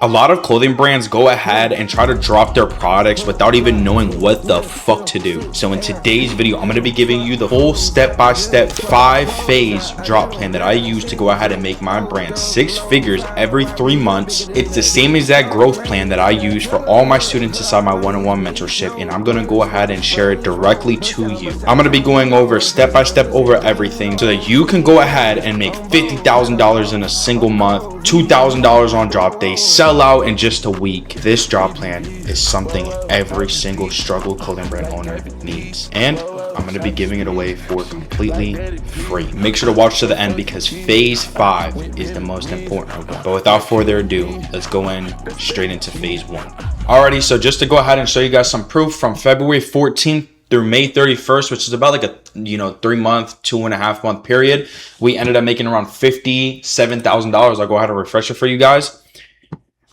A lot of clothing brands go ahead and try to drop their products without even knowing what the fuck to do. So in today's video, I'm going to be giving you the full step-by-step 5-phase drop plan that I use to go ahead and make my brand 6 figures every 3 months. It's the same exact growth plan that I use for all my students inside my one-on-one mentorship, and I'm going to go ahead and share it directly to you. I'm going to be going over step-by-step over everything so that you can go ahead and make $50,000 in a single month, $2,000 on drop day, sell out in just a week. This drop plan is something every single struggle clothing brand owner needs, and I'm going to be giving it away for completely free. Make sure to watch to the end because phase 5 is the most important. But without further ado, let's go straight into phase 1. Alrighty, so just to go ahead and show you guys some proof, from February 14th through May 31st, which is about like a 3-month, 2.5-month period, we ended up making around $57,000. I'll go ahead and refresh it for you guys.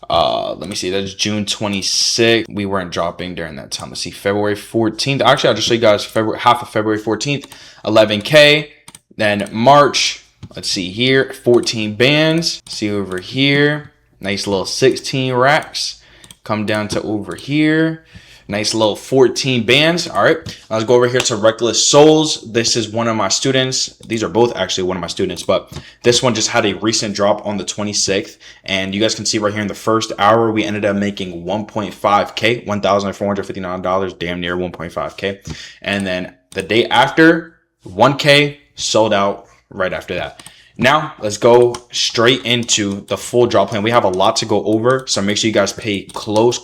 Let me see, that's June 26th. We weren't dropping during that time. Let's see, February 14th. Actually, I'll just show you guys half of February 14th, 11K. Then March, let's see here, 14 bands. See over here, nice little 16 racks. Come down to over here, nice little 14 bands. All right, let's go over here to Reckless Souls. This is one of my students. These are both actually one of my students, but this one just had a recent drop on the 26th. And you guys can see right here in the first hour, we ended up making 1.5K, $1,459, damn near 1.5K. And then the day after, 1K, sold out right after that. Now, let's go straight into the full drop plan. We have a lot to go over, so make sure you guys pay close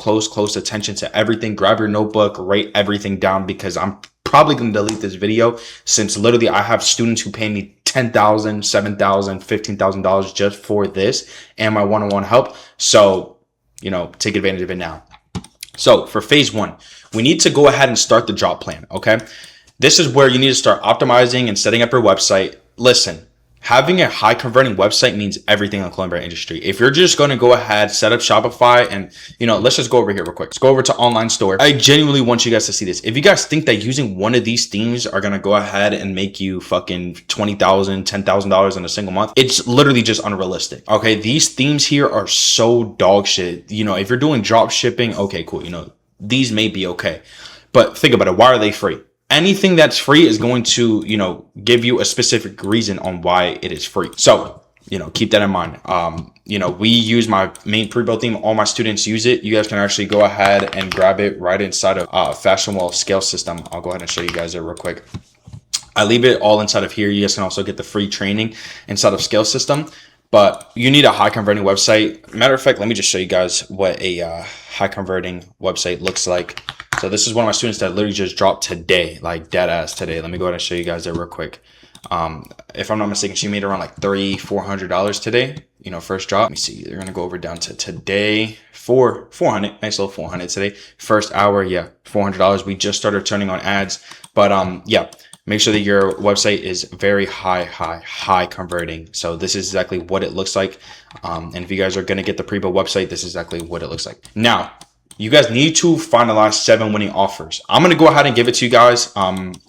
attention to everything. Grab your notebook, write everything down, because I'm probably going to delete this video, since literally I have students who pay me $10,000, $7,000, $15,000 just for this and my one-on-one help. So, take advantage of it now. So for phase 1, we need to go ahead and start the drop plan, okay? This is where you need to start optimizing and setting up your website. Listen, having a high converting website means everything in the clothing brand industry. If you're just going to go ahead, set up Shopify, and let's just go over here real quick. Let's go over to online store. I genuinely want you guys to see this. If you guys think that using one of these themes are going to go ahead and make you fucking $20,000, $10,000 in a single month, it's literally just unrealistic. Okay. These themes here are so dog shit. If you're doing drop shipping, okay, cool. These may be okay, but think about it. Why are they free? Anything that's free is going to, give you a specific reason on why it is free. So, keep that in mind. We use my main pre-built theme. All my students use it. You guys can actually go ahead and grab it right inside of Fashion Wall Scale System. I'll go ahead and show you guys it real quick. I leave it all inside of here. You guys can also get the free training inside of Scale System. But you need a high converting website. Matter of fact, let me just show you guys what a high converting website looks like. So this is one of my students that literally just dropped today, like dead ass today. Let me go ahead and show you guys that real quick. If I'm not mistaken, she made around like $300-$400 today, first drop. Let me see, they're going to go over down to today for 400, nice little 400 today. First hour, yeah, $400. We just started turning on ads, but yeah, make sure that your website is very high converting. So this is exactly what it looks like. And if you guys are going to get the pre-built website, this is exactly what it looks like. Now, you guys need to finalize 7 winning offers. I'm going to go ahead and give it to you guys.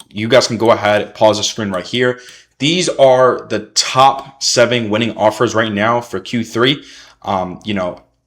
You guys can go ahead, pause the screen right here. These are the top 7 winning offers right now for Q3.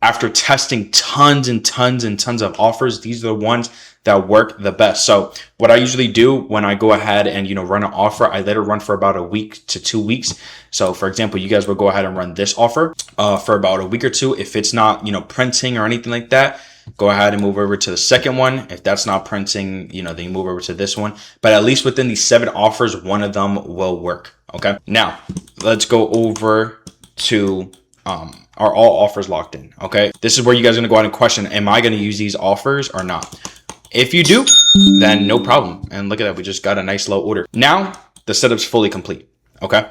After testing tons of offers, these are the ones that work the best. So what I usually do when I go ahead and, run an offer, I let it run for about a week to 2 weeks. So for example, you guys will go ahead and run this offer for about a week or 2. If it's not, printing or anything like that, go ahead and move over to the second one. If that's not printing, then you move over to this one. But at least within these 7 offers, one of them will work. Okay. Now let's go over to, are all offers locked in? Okay. This is where you guys are going to go ahead and question, am I going to use these offers or not? If you do, then no problem. And look at that. We just got a nice low order. Now the setup's fully complete. Okay.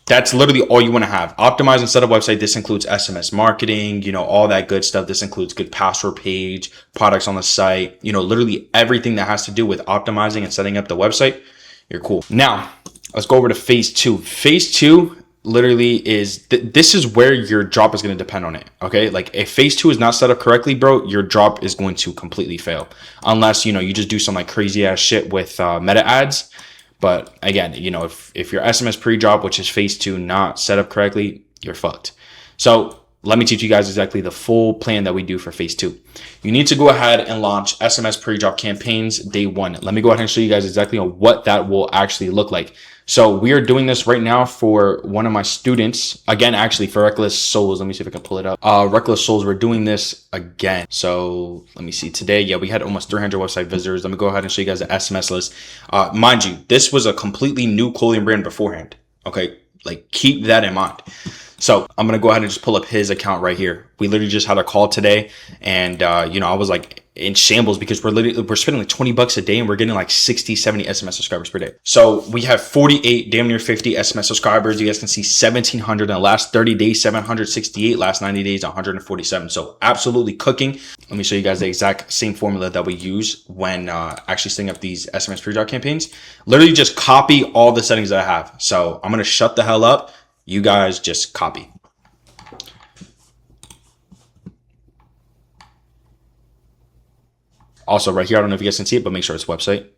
That's literally all you want to have. Optimize and set up website. This includes SMS marketing, all that good stuff. This includes good password page, products on the site, literally everything that has to do with optimizing and setting up the website. You're cool. Now let's go over to phase 2. Phase 2 literally is, this is where your drop is going to depend on it. Okay. Like if phase 2 is not set up correctly, bro, your drop is going to completely fail unless, you just do some like crazy ass shit with meta ads. But again, if your SMS pre-drop, which is phase 2, not set up correctly, you're fucked. So let me teach you guys exactly the full plan that we do for phase 2. You need to go ahead and launch SMS pre-drop campaigns day 1. Let me go ahead and show you guys exactly on what that will actually look like. So we are doing this right now for one of my students. Again, actually for Reckless Souls. Let me see if I can pull it up. Reckless Souls, we're doing this again. So let me see today. Yeah, we had almost 300 website visitors. Let me go ahead and show you guys the SMS list. Mind you, this was a completely new clothing brand beforehand. Okay, like keep that in mind. So I'm going to go ahead and just pull up his account right here. We literally just had a call today, and I was like in shambles because we're spending like 20 bucks a day and we're getting like 60, 70 SMS subscribers per day. So we have 48, damn near 50 SMS subscribers. You guys can see 1,700 in the last 30 days, 768, last 90 days, 147. So absolutely cooking. Let me show you guys the exact same formula that we use when actually setting up these SMS pre-drop campaigns. Literally just copy all the settings that I have. So I'm going to shut the hell up. You guys just copy. Also right here, I don't know if you guys can see it, but make sure it's website.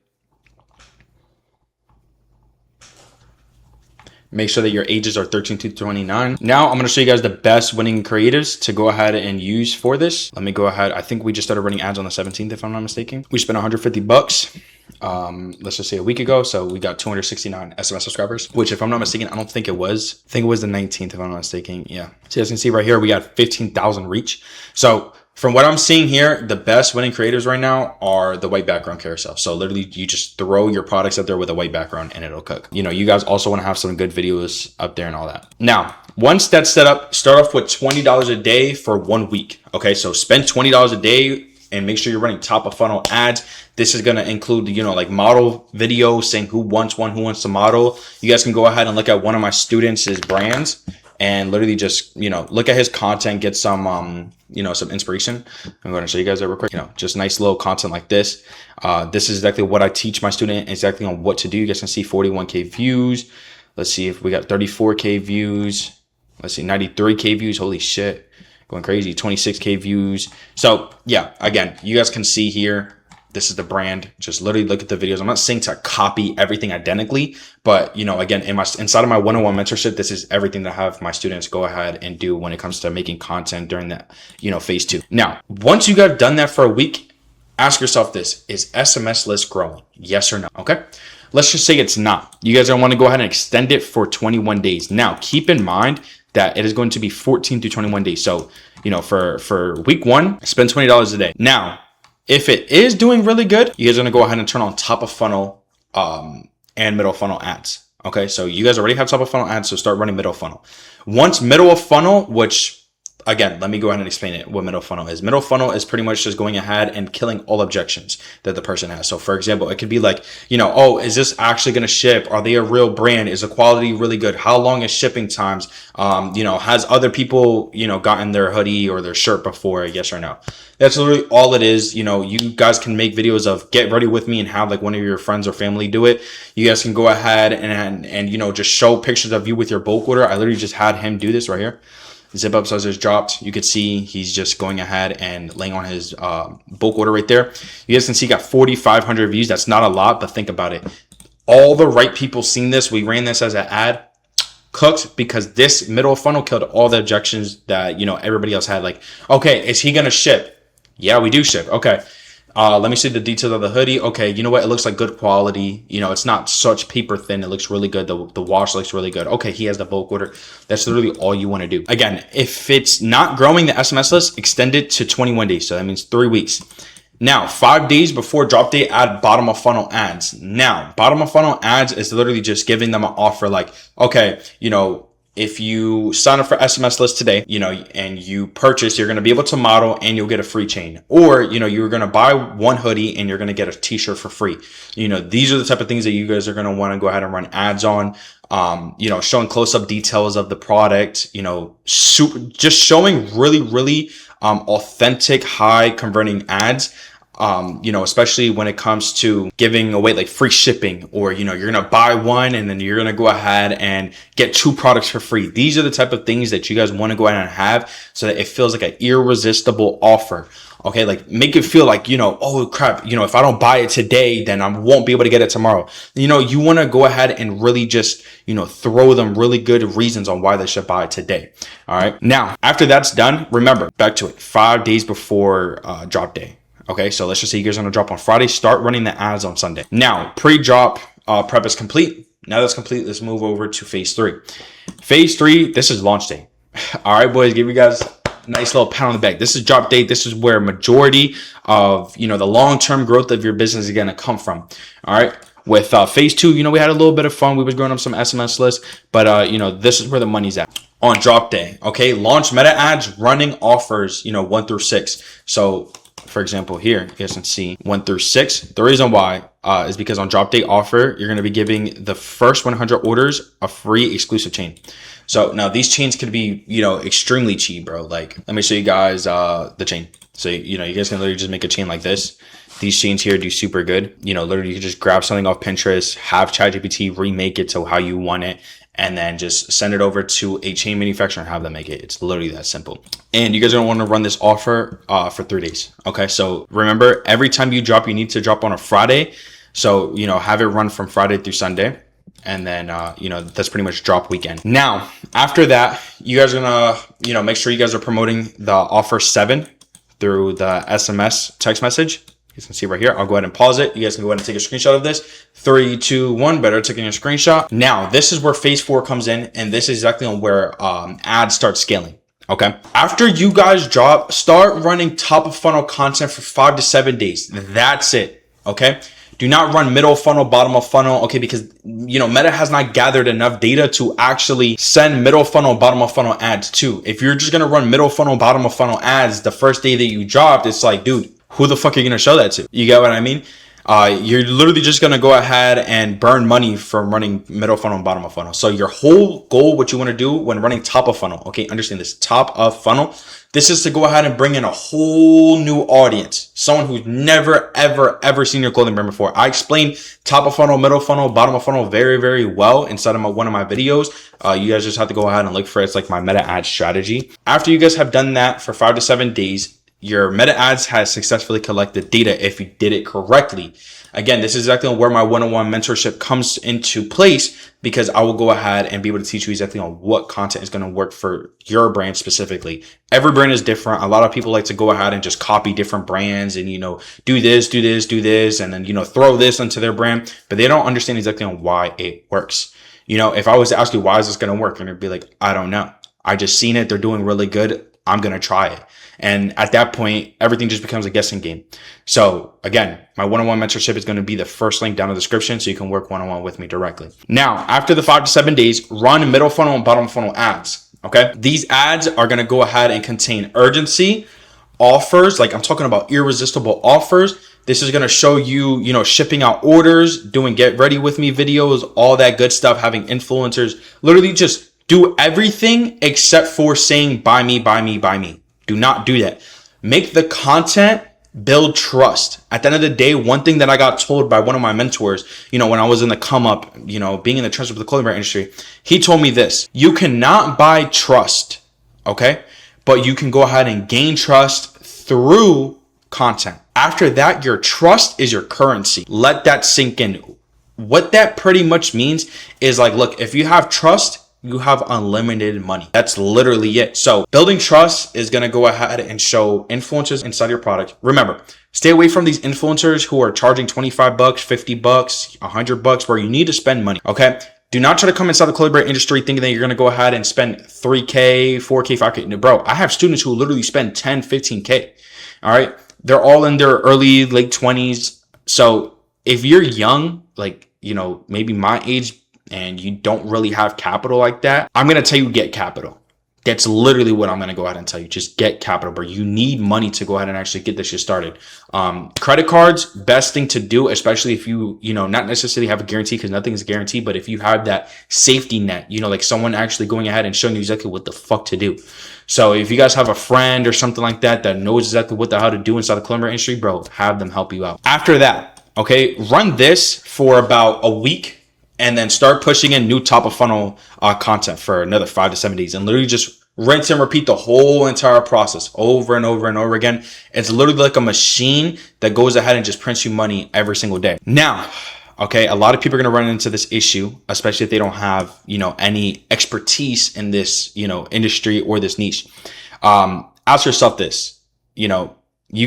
Make sure that your ages are 13 to 29. Now I'm going to show you guys the best winning creatives to go ahead and use for this. Let me go ahead. I think we just started running ads on the 17th, if I'm not mistaken. We spent 150 bucks. Let's just say a week ago. So we got 269 SMS subscribers, which if I'm not mistaken, I don't think it was. I think it was the 19th, if I'm not mistaken. Yeah. So as you can see right here, we got 15,000 reach. So from what I'm seeing here, the best winning creators right now are the white background carousel. So literally you just throw your products up there with a white background and it'll cook. You guys also want to have some good videos up there and all that. Now, once that's set up, start off with $20 a day for 1 week. Okay. So spend $20 a day and make sure you're running top of funnel ads. This is going to include, like model videos saying who wants to model. You guys can go ahead and look at one of my students' brands and literally just, look at his content, get some, some inspiration. I'm going to show you guys that real quick, just nice little content like this. This is exactly what I teach my student exactly on what to do. You guys can see 41K views. Let's see if we got 34K views. Let's see, 93K views. Holy shit. Going crazy. 26K views. So yeah, again, you guys can see here, this is the brand. Just literally look at the videos. I'm not saying to copy everything identically, but again, inside of my one-on-one mentorship, this is everything that I have my students go ahead and do when it comes to making content during that, phase 2. Now, once you guys done that for a week, ask yourself this: is SMS list growing? Yes or no? Okay. Let's just say it's not. You guys are going to want to go ahead and extend it for 21 days. Now, keep in mind that it is going to be 14 to 21 days. So, for week 1, spend $20 a day. Now, if it is doing really good, you guys are going to go ahead and turn on top of funnel and middle funnel ads. Okay, so you guys already have top of funnel ads, so start running middle funnel. Once middle of funnel, which again, let me go ahead and explain it, what middle funnel is. Middle funnel is pretty much just going ahead and killing all objections that the person has. So for example, it could be like, oh, is this actually going to ship? Are they a real brand? Is the quality really good? How long is shipping times? Has other people, gotten their hoodie or their shirt before? Yes or no? That's literally all it is. You guys can make videos of get ready with me and have like one of your friends or family do it. You guys can go ahead and just show pictures of you with your bulk order. I literally just had him do this right here. Zip up size just dropped. You could see he's just going ahead and laying on his bulk order right there. You guys can see he got 4,500 views. That's not a lot, but think about it. All the right people seen this. We ran this as an ad. Cooked, because this middle funnel killed all the objections that everybody else had. Like, okay, is he gonna ship? Yeah, we do ship. Okay. Let me see the details of the hoodie. Okay, you know what? It looks like good quality. It's not such paper thin. It looks really good. The wash looks really good. Okay, he has the bulk order. That's literally all you want to do. Again, if it's not growing the SMS list, extend it to 21 days. So that means 3 weeks. Now, 5 days before drop date, add bottom of funnel ads. Now, bottom of funnel ads is literally just giving them an offer like, okay, if you sign up for SMS list today, and you purchase, you're going to be able to model and you'll get a free chain. Or, you're going to buy one hoodie and you're going to get a t-shirt for free. These are the type of things that you guys are going to want to go ahead and run ads on. Showing close-up details of the product, just showing really, really authentic, high converting ads. You know, especially when it comes to giving away like free shipping, or, you know, you're going to buy one and then you're going to go ahead and get 2 products for free. These are the type of things that you guys want to go ahead and have so that it feels like an irresistible offer. Okay, like make it feel like, you know, oh crap, you know, if I don't buy it today, then I won't be able to get it tomorrow. You know, you want to go ahead and really just, you know, throw them really good reasons on why they should buy it today. All right. Now, after that's done, remember, back to it, 5 days before drop day. Okay, so let's just say you guys are going to drop on Friday, start running the ads on Sunday. Now, pre-drop prep is complete. Now that's complete, let's move over to phase 3. Phase 3, this is launch day. All right, boys, give you guys nice little pat on the back. This is drop date. This is where majority of, you know, the long-term growth of your business is going to come from. All right. With phase 2, you know, we had a little bit of fun. We was growing up some SMS lists, but you know, this is where the money's at on drop day. Okay. Launch meta ads, running offers, you know, 1 through 6. So for example, here you guys can see 1 through 6. The reason why is because on drop day offer, you're going to be giving the first 100 orders a free exclusive chain. So now these chains could be, you know, extremely cheap, bro. Like, let me show you guys the chain. So, you know, you guys can literally just make a chain like this. These chains here do super good. You know, literally you can just grab something off Pinterest, have ChatGPT remake it to how you want it, and then just send it over to a chain manufacturer and have them make it. It's literally that simple. And you guys are gonna want to run this offer for 3 days. Okay, so remember, every time you drop, you need to drop on a Friday. So, you know, have it run from Friday through Sunday. And then, you know, that's pretty much drop weekend. Now, after that, you guys are gonna, you know, make sure you guys are promoting the offer 7 through the SMS text message. You can see right here. I'll go ahead and pause it. You guys can go ahead and take a screenshot of this. 3, 2, 1. Better taking a screenshot. Now, this is where phase 4 comes in, and this is exactly on where ads start scaling. Okay. After you guys drop, start running top of funnel content for 5 to 7 days. That's it. Okay. Do not run middle funnel, bottom of funnel. Okay. Because, you know, Meta has not gathered enough data to actually send middle funnel, bottom of funnel ads to. If you're just going to run middle funnel, bottom of funnel ads the first day that you dropped, it's like, dude, who the fuck are you going to show that to? You get what I mean? You're literally just going to go ahead and burn money from running middle funnel and bottom of funnel. So your whole goal, what you want to do when running top of funnel, okay, understand this, top of funnel, this is to go ahead and bring in a whole new audience, someone who's never, ever seen your clothing brand before. I explained top of funnel, middle funnel, bottom of funnel very, very well inside of one of my videos. You guys just have to go ahead and look for it. It's like my meta ad strategy. After you guys have done that for 5 to 7 days, your meta ads has successfully collected data if you did it correctly. Again, this is exactly where my one-on-one mentorship comes into place, because I will go ahead and be able to teach you exactly on what content is going to work for your brand specifically. Every brand is different. A lot of people like to go ahead and just copy different brands and, you know, do this, and then, you know, throw this into their brand, but they don't understand exactly on why it works. You know, if I was to ask you, why is this going to work? And it'd be like, I don't know. I just seen it. They're doing really good. I'm going to try it. And at that point, everything just becomes a guessing game. So again, my one-on-one mentorship is going to be the first link down in the description, so you can work one-on-one with me directly. Now, after the 5 to 7 days, run middle funnel and bottom funnel ads. Okay. These ads are going to go ahead and contain urgency, offers. Like I'm talking about irresistible offers. This is going to show you, you know, shipping out orders, doing get ready with me videos, all that good stuff, having influencers, literally just do everything except for saying, buy me, buy me, buy me. Do not do that. Make the content build trust. At the end of the day, one thing that I got told by one of my mentors, you know, when I was in the come up, you know, being in the trenches of the clothing brand industry, he told me this: you cannot buy trust, okay? But you can go ahead and gain trust through content. After that, your trust is your currency. Let that sink in. What that pretty much means is like, look, if you have trust, you have unlimited money. That's literally it. So building trust is going to go ahead and show influencers inside your product. Remember, stay away from these influencers who are charging $25, $50, $100 where you need to spend money. Okay. Do not try to come inside the clothing brand industry thinking that you're going to go ahead and spend 3K, 4K, 5K. Bro, I have students who literally spend 10, 15K. All right. They're all in their early, late 20s. So if you're young, like, you know, maybe my age, and you don't really have capital like that, I'm going to tell you, get capital. That's literally what I'm going to go ahead and tell you. Just get capital, bro. You need money to go ahead and actually get this shit started. Credit cards, best thing to do, especially if you not necessarily have a guarantee, because nothing is guaranteed, but if you have that safety net, like someone actually going ahead and showing you exactly what the fuck to do. So if you guys have a friend or something like that that knows exactly what the hell to do inside the climber industry, bro, have them help you out. After that, okay, run this for about a week. And then start pushing in new top of funnel content for another 5 to 7 days, and literally just rinse and repeat the whole entire process over and over and over again. It's literally like a machine that goes ahead and just prints you money every single day. Now, okay, a lot of people are going to run into this issue, especially if they don't have, any expertise in this, industry or this niche. Ask yourself this, you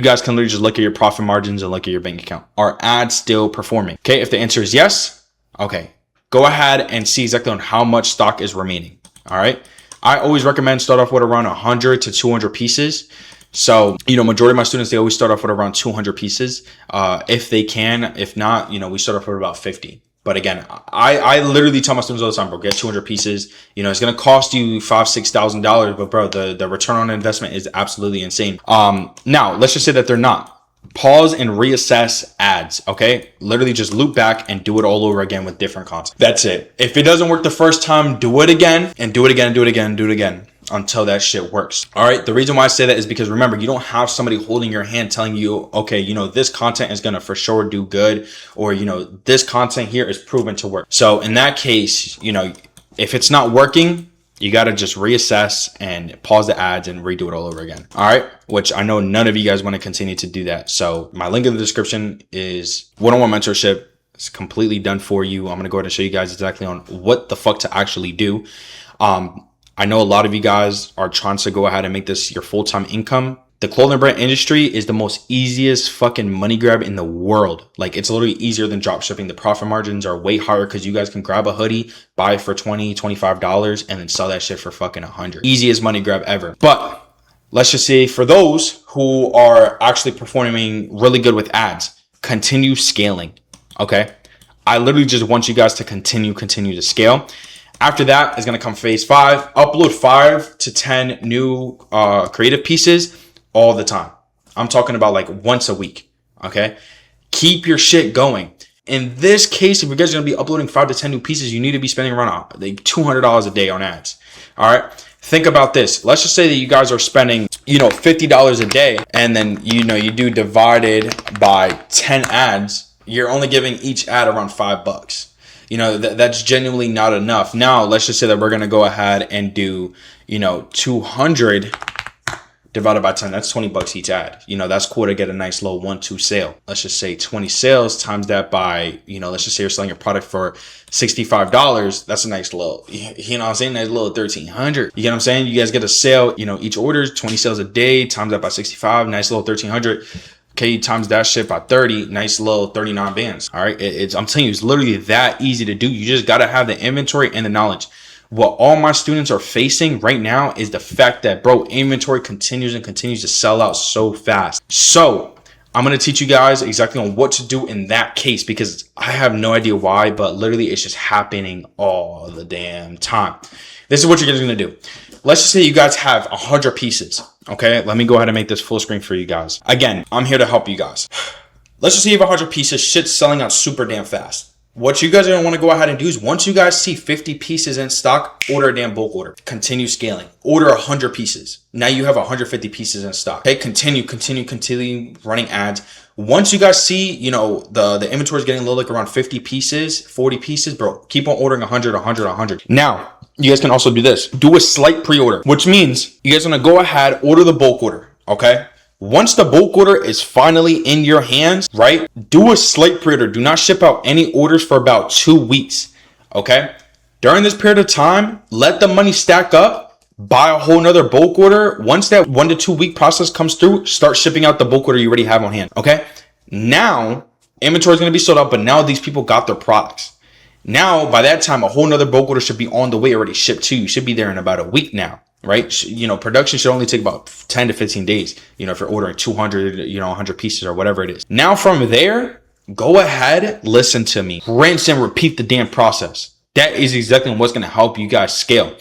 guys can literally just look at your profit margins and look at your bank account. Are ads still performing? Okay, if the answer is yes, okay, go ahead and see exactly on how much stock is remaining. All right. I always recommend start off with around 100 to 200 pieces. So, majority of my students, they always start off with around 200 pieces. If they can, if not, we start off with about 50. But again, I literally tell my students all the time, bro, get 200 pieces. It's going to cost you $5,000-$6,000, but bro, the return on investment is absolutely insane. Now let's just say that they're not. Pause and reassess ads, okay? Literally just loop back and do it all over again with different content. That's it. If it doesn't work the first time, do it again and do it again, do it again, do it again until that shit works. All right. The reason why I say that is because remember, you don't have somebody holding your hand telling you, okay, this content is going to for sure do good, or, this content here is proven to work. So in that case, if it's not working, you got to just reassess and pause the ads and redo it all over again. All right. Which I know none of you guys want to continue to do that. So my link in the description is one-on-one mentorship. It's completely done for you. I'm going to go ahead and show you guys exactly on what the fuck to actually do. I know a lot of you guys are trying to go ahead and make this your full-time income. The clothing brand industry is the most easiest fucking money grab in the world. Like, it's literally easier than drop shipping. The profit margins are way higher because you guys can grab a hoodie, buy it for $20, $25, and then sell that shit for fucking $100. Easiest money grab ever. But let's just say for those who are actually performing really good with ads, continue scaling. Okay. I literally just want you guys to continue to scale. After that is going to come phase 5. Upload 5 to 10 new creative pieces all the time. I'm talking about like once a week. Okay. Keep your shit going. In this case, if you guys are going to be uploading 5 to 10 new pieces, you need to be spending around like $200 a day on ads. All right. Think about this. Let's just say that you guys are spending, $50 a day, and then, you do divided by 10 ads. You're only giving each ad around $5. That's genuinely not enough. Now, let's just say that we're going to go ahead and do, 200 divided by 10. That's $20 each ad. That's cool to get a nice little 1-2 sale. Let's just say 20 sales times that by, let's just say you're selling your product for $65. That's a nice little, what I'm saying? Nice little 1,300. You get what I'm saying? You guys get a sale, each order is 20 sales a day, times that by 65, nice little 1,300. Okay, times that shit by 30, nice little 39 bands. All right. I'm telling you, it's literally that easy to do. You just got to have the inventory and the knowledge. What all my students are facing right now is the fact that, bro, inventory continues to sell out so fast. So I'm going to teach you guys exactly on what to do in that case, because I have no idea why, but literally it's just happening all the damn time. This is what you're going to do. Let's just say you guys have 100 pieces. Okay, let me go ahead and make this full screen for you guys. Again, I'm here to help you guys. Let's just say you have 100 pieces, shit's selling out super damn fast. What you guys are going to want to go ahead and do is once you guys see 50 pieces in stock, order a damn bulk order. Continue scaling. Order 100 pieces. Now you have 150 pieces in stock. Okay, continue running ads. Once you guys see, the inventory is getting low, like around 50 pieces, 40 pieces, bro, keep on ordering 100. Now, you guys can also do this. Do a slight pre-order, which means you guys want to go ahead, order the bulk order. Okay. Once the bulk order is finally in your hands, right? Do a slight pre-order. Do not ship out any orders for about 2 weeks. Okay. During this period of time, let the money stack up, buy a whole nother bulk order. Once that 1 to 2 week process comes through, start shipping out the bulk order you already have on hand. Okay. Now inventory is going to be sold out, but now these people got their products. Now, by that time, a whole nother bulk order should be on the way, already shipped to you. Should be there in about a week now, right? Production should only take about 10 to 15 days, if you're ordering 200, 100 pieces or whatever it is. Now from there, go ahead, listen to me, rinse and repeat the damn process. That is exactly what's going to help you guys scale.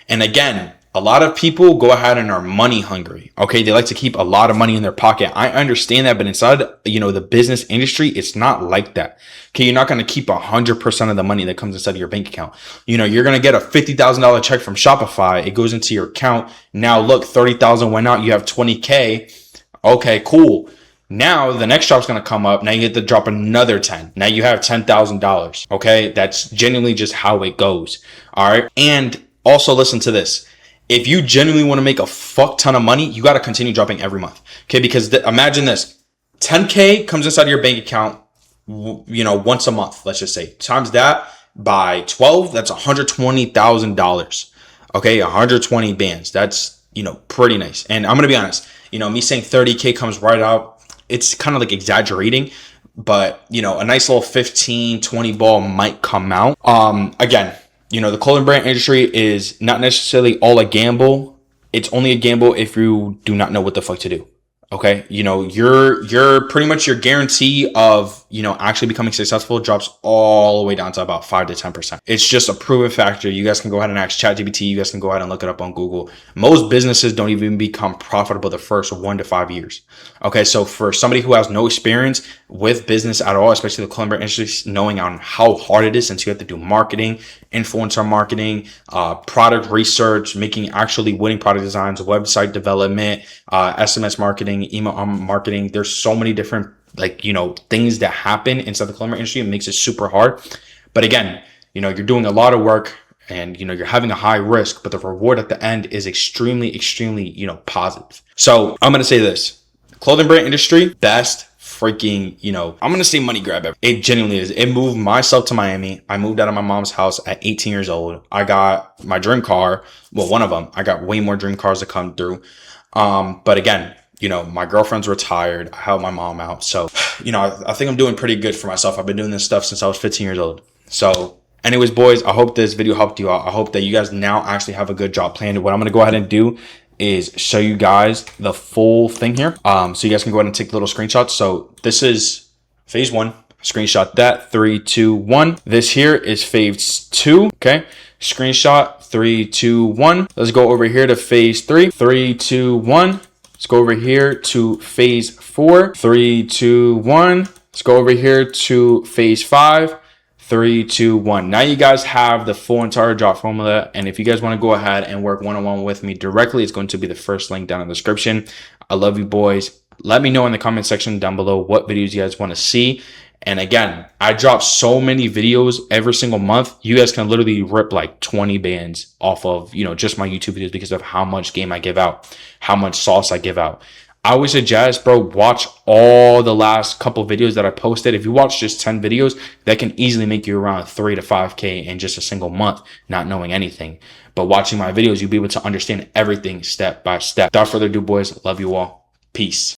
And again, a lot of people go ahead and are money hungry. Okay. They like to keep a lot of money in their pocket. I understand that, but inside, the business industry, it's not like that. Okay. You're not going to keep 100% of the money that comes inside of your bank account. You're going to get a $50,000 check from Shopify. It goes into your account. Now look, 30,000 went out. You have 20K. Okay, cool. Now the next drop's going to come up. Now you get to drop another 10. Now you have $10,000. Okay. That's genuinely just how it goes. All right. And also listen to this. If you genuinely want to make a fuck ton of money, you got to continue dropping every month. Okay. Because imagine this, 10K comes inside of your bank account, once a month, let's just say. Times that by 12, that's $120,000. Okay. 120 bands. That's, pretty nice. And I'm going to be honest, me saying 30K comes right out, it's kind of like exaggerating, but a nice little 15, 20 ball might come out. Again, the clothing brand industry is not necessarily all a gamble. It's only a gamble if you do not know what the fuck to do. Okay. You're pretty much your guarantee of, actually becoming successful drops all the way down to about 5 to 10%. It's just a proven factor. You guys can go ahead and ask ChatGPT. You guys can go ahead and look it up on Google. Most businesses don't even become profitable the first 1 to 5 years. Okay. So for somebody who has no experience with business at all, especially the clothing brand industry, knowing on how hard it is, since you have to do marketing, influencer marketing, product research, making actually winning product designs, website development, SMS marketing, email marketing. There's so many different things that happen inside the clothing industry. It makes it super hard. But again, you're doing a lot of work and, you're having a high risk, but the reward at the end is extremely, extremely, positive. So I'm going to say this, clothing brand industry, best freaking, I'm going to say money grab ever. It genuinely is. It moved myself to Miami. I moved out of my mom's house at 18 years old. I got my dream car. Well, one of them. I got way more dream cars to come through. But again, my girlfriend's retired. I helped my mom out. So, I think I'm doing pretty good for myself. I've been doing this stuff since I was 15 years old. So anyways, boys, I hope this video helped you out. I hope that you guys now actually have a good job planned. What I'm going to go ahead and do is show you guys the full thing here. So you guys can go ahead and take little screenshots. So this is phase 1. Screenshot that. 3, 2, 1. This here is phase 2. Okay. Screenshot 3, 2, 1. Let's go over here to phase 3. 3, 2, 1. Let's go over here to phase 4. 3, 2, 1. Let's go over here to phase 5. 3, 2, 1. Now you guys have the full entire drop formula. And if you guys want to go ahead and work one-on-one with me directly, it's going to be the first link down in the description. I love you, boys. Let me know in the comment section down below what videos you guys want to see. And again, I drop so many videos every single month. You guys can literally rip like 20 bands off of, just my YouTube videos because of how much game I give out, how much sauce I give out. I would suggest, bro, watch all the last couple videos that I posted. If you watch just 10 videos, that can easily make you around 3 to 5K in just a single month, not knowing anything. But watching my videos, you'll be able to understand everything step by step. Without further ado, boys, love you all. Peace.